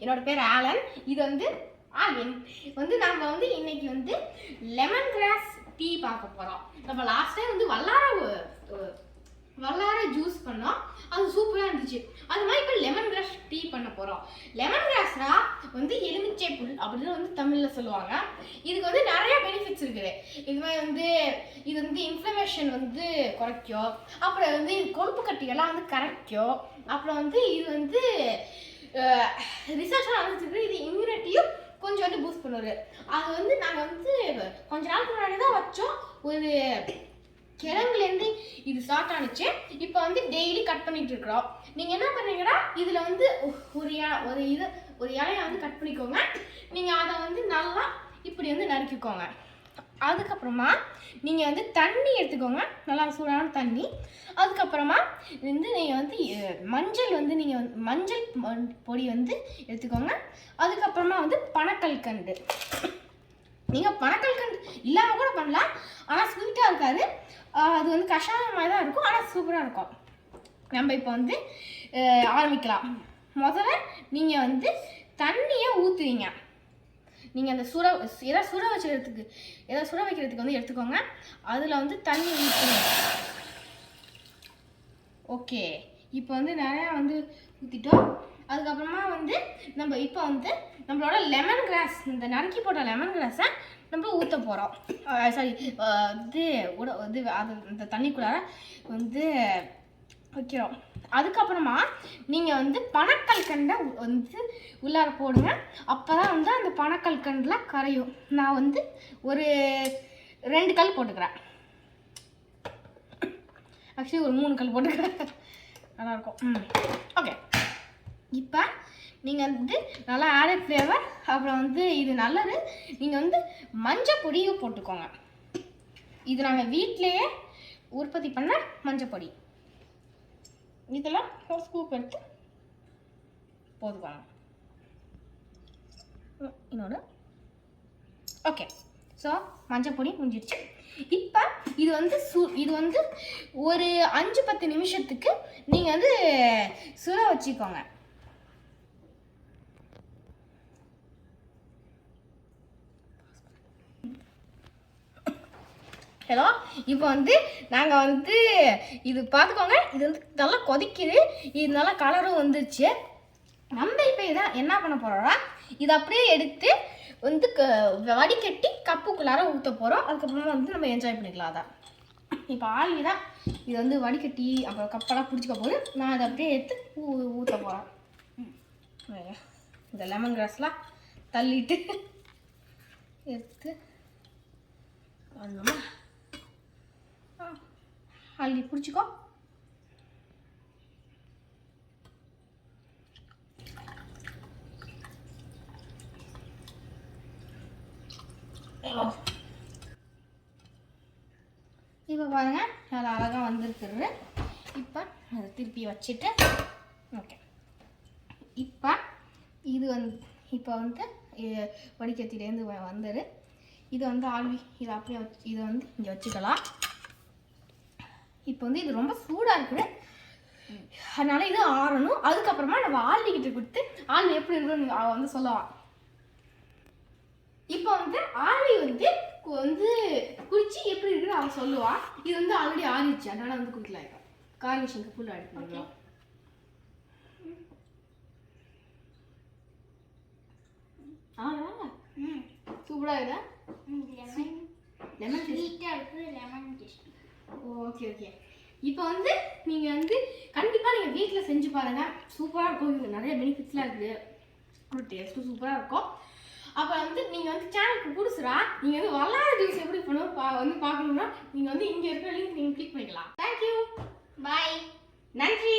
என்னோட பேர் ஆலன். இது வந்து ஆல்வின். நம்ம இன்னைக்கு லெமன் கிராஸ் டீ பார்க்க போகிறோம். நம்ம லாஸ்ட் டைம் வல்லார ஜூஸ் பண்ணோம், அது சூப்பராக இருந்துச்சு. அது மாதிரி இப்போ லெமன் கிராஸ் டீ பண்ண போகிறோம். லெமன் கிராஸ்னா எலுமிச்சை புல் அப்படின்னு தமிழில் சொல்லுவாங்க. இதுக்கு நிறைய பெனிஃபிட்ஸ் இருக்குது. இது மாதிரி இது இன்ஃப்ளமேஷன் குறைக்கும். அப்புறம் கொழுப்பு கட்டியெல்லாம் கரைக்கும். அப்புறம் இது ரிசர்ச்லாம் நடந்துருக்கு. இது இம்யூனிட்டியும் கொஞ்சம் பூஸ்ட் பண்ணுவாரு. அது நாங்கள் கொஞ்ச நாளுக்கு முன்னாடி தான் வச்சோம். ஒரு கிழங்குலேருந்து இது ஸ்டார்ட் ஆனிச்சு. இப்போ டெய்லி கட் பண்ணிட்டு இருக்கிறோம். நீங்கள் என்ன பண்ணுறீங்கன்னா இதில் ஒரு இலையை கட் பண்ணிக்கோங்க. நீங்கள் அதை நல்லா இப்படி நறுக்கிக்கோங்க. அதுக்கப்புறமா நீங்கள் தண்ணி எடுத்துக்கோங்க, நல்லா சூடான தண்ணி. அதுக்கப்புறமா நீங்கள் மஞ்சள் பொடி எடுத்துக்கோங்க. அதுக்கப்புறமா பனக்கல்கண்டு. நீங்கள் பனக்கல்கண்டு இல்லாமல் கூட பண்ணலாம், ஆனால் ஸ்வீட்டாக இருக்காது. அது கஷாயம் மாதிரி தான் இருக்கும், ஆனால் சூப்பராக இருக்கும். நம்ம இப்போ ஆரம்பிக்கலாம். முதல்ல நீங்கள் தண்ணியை ஊற்றுவீங்க. நீங்கள் அந்த எதாவது சுட வைக்கிறதுக்கு எடுத்துக்கோங்க. அதில் தண்ணி ஊற்றுவீங்க. ஓகே, இப்போ நிறையா ஊற்றிட்டோம். அதுக்கப்புறமா நம்ம இப்போ நம்மளோட லெமன் கிராஸ், இந்த நறுக்கி போட்ட லெமன் கிராஸை நம்ம ஊற்ற போகிறோம். சாரி, அது இந்த தண்ணிக்குள்ளார வைக்கிறோம். அதுக்கப்புறமா நீங்கள் பனக்கல்கண்டை உள்ளார போடுங்க. அப்போ தான் அந்த பனக்கல்கண்டில் கரையும். நான் ஒரு 2 கல் போட்டுக்கிறேன். ஆக்சுவலி ஒரு 3 கல் போட்டுக்கிறேன், நல்லாயிருக்கும். ஓகே, இப்போ நீங்கள் நல்லா ஆடட் ஃப்ளேவர். அப்புறம் இது நல்லது. நீங்கள் மஞ்சள் பொடியும் போட்டுக்கோங்க. இது நாங்கள் வீட்டிலையே உற்பத்தி பண்ண மஞ்சள் பொடி. இதெல்லாம் ஒரு ஸ்கூப் எடுத்து போதுவாங்க. இன்னொன்று. ஓகே, ஸோ மஞ்சள் பொடி முடிஞ்சிடுச்சு. இப்போ இது ஒரு 5-10 நிமிஷத்துக்கு நீங்கள் சுட வச்சுக்கோங்க. ஹலோ, இப்போ நாங்கள் இது பார்த்துக்கோங்க. இது நல்லா கொதிக்குது. இது நல்லா கலரும் வந்துருச்சு. நம்ம இப்போ இதை என்ன பண்ண போகிறோம்னா, இதை அப்படியே எடுத்து வடிகட்டி கப்புக்குள்ளார ஊற்ற போகிறோம். அதுக்கப்புறமா நம்ம என்ஜாய் பண்ணிக்கலாம். அதான் இப்போ ஆல்வி தான் இது வடிகட்டி அப்புறம் கப்பெல்லாம் பிடிச்சிக்க போகுது. நான் அதை அப்படியே எடுத்து ஊற்ற போகிறேன். இந்த லெமன் கிராஸ்லாம் தள்ளிட்டு எடுத்து வரணுமா? ஆல்வி பிடிச்சிக்கோ. இப்போ பாருங்க, நல்லா அழகாக வந்துருக்குறது. இப்போ அதை திருப்பி வச்சுட்டு ஓகே, இப்போ இது இப்போ வடிகட்டிலேருந்து வந்துடு. இது ஆல்வி இதை அப்படியே இதை இங்கே வச்சுக்கலாம். இப்போ இது ரொம்ப சூடாக இருக்குது, அதனால இது ஆறணும். அதுக்கப்புறமா நம்ம ஆல்விக்கிட்ட கொடுத்து ஆல்வி எப்படி இருக்குன்னு அவள் சொல்லலாம். இப்போ ஆல்வி குடிச்சு எப்படி இருக்குன்னு அவன் சொல்லுவான். இது ஆல்ரெடி ஆறிடுச்சு, அதனால குடிக்கலாம். இப்போ கார்னிஷனுக்கு ஃபுல் ஆட் பண்ணிக்கலாம். சூப்பராக இருக்கா? லெமன் ஸ்வீட்டாக இருக்குது, லெமன் டேஸ்ட். ஓகே ஓகே, இப்போ நீங்கள் கண்டிப்பாக நீங்கள் வீட்டில் செஞ்சு பாருங்கள். சூப்பராக இருக்கும். இது நிறைய பெனிஃபிட்ஸ்லாம் இருக்குது. ஒரு டேஸ்ட்டும் சூப்பராக இருக்கும். அப்புறம் நீங்கள் சேனலுக்கு புதுசுரா, நீங்கள் வல்லார ஜூஸ் எப்படி பண்ணணும் பார்க்கணுன்னா நீங்கள் இங்கே இருக்கிற லிங்க் நீங்கள் கிளிக் பண்ணிக்கலாம். தேங்க்யூ, பாய், நன்றி.